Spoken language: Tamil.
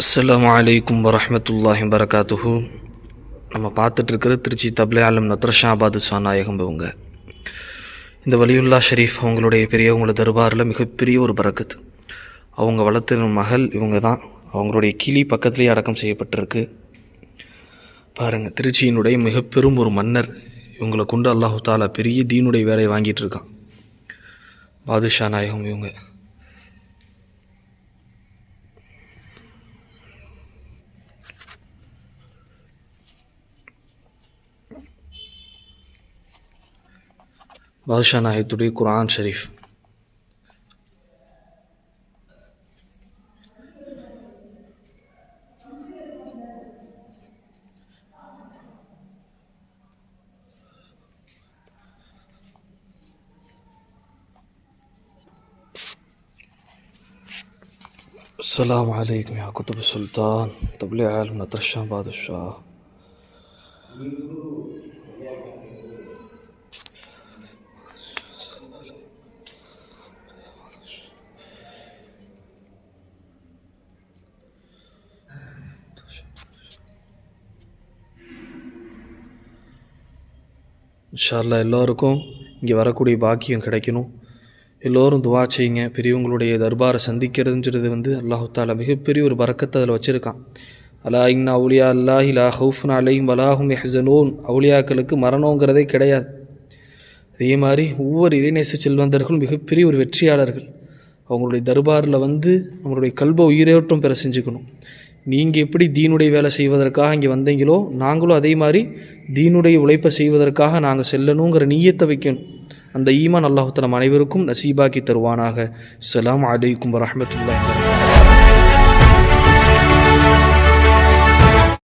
அஸ்ஸலாமு அலைக்கும் வரஹ்மத்துல்லாஹி வபரகாத்துஹு. நம்ம பார்த்துட்ருக்கிற திருச்சி தப்லே ஆலம் நத்ரஷாபாத் சாநாயகம் இவங்க. இந்த வலியுல்லா ஷரீஃப் அவங்களுடைய பெரியவங்களோட தர்பாரில் மிகப்பெரிய ஒரு பரக்கத்து. அவங்க வளர்த்த மகள் இவங்க தான். அவங்களுடைய கிளி பக்கத்துலேயே அடக்கம் செய்யப்பட்டிருக்கு. பாருங்கள், திருச்சியினுடைய மிகப்பெரும் ஒரு மன்னர். இவங்களை கொண்டு அல்லாஹு தாலா பெரிய தீனுடைய வேலையை வாங்கிட்டு இருக்கான். பாதுஷா நாயகம் இவங்க. பாதுஷா நாயகத்துடைய குர்ஆன் ஷரீஃப். அஸ்ஸலாமு அலைக்கும் யா குதுப் சுல்தான் தப்லே ஆலம் நத்ரஷா பாதுஷா. இன்ஷா அல்லாஹ் எல்லோருக்கும் இங்கே வரக்கூடிய பாக்கியம் கிடைக்கணும். எல்லோரும் துவா செய்யுங்க. பெரியவங்களுடைய தர்பாரை சந்திக்கிறதுன்றது அல்லாஹு தாலா மிகப்பெரிய ஒரு பரக்கத்தை அதில் வச்சுருக்கான். அலா இன்னா அவுலியா அல்லாஹி லா ஹவுஃபுன் அலைஹிம் வலாஹும் யஹ்ஸனூன். அவுலியாக்களுக்கு மரணங்கிறதே கிடையாது. அதே மாதிரி ஒவ்வொரு இறைநேச செல்வந்தர்களும் மிகப்பெரிய ஒரு வெற்றியாளர்கள். அவங்களுடைய தர்பாரில் நம்மளுடைய கல்பை உயிரோட்டம் பெற செஞ்சுக்கணும். நீங்கள் எப்படி தீனுடைய வேலை செய்வதற்காக இங்கே வந்தீங்களோ, நாங்களும் அதே மாதிரி தீனுடைய உழைப்பை செய்வதற்காக நாங்கள் செல்லணுங்கிற நீயத்தை வைக்கணும். அந்த ஈமான் அல்லாஹ் தஆலா அனைவருக்கும் நசீபாக்கி தருவானாக. அஸ்ஸலாமு அலைக்கும் வரஹ்மத்துல்லாஹி வபரகாத்துஹு.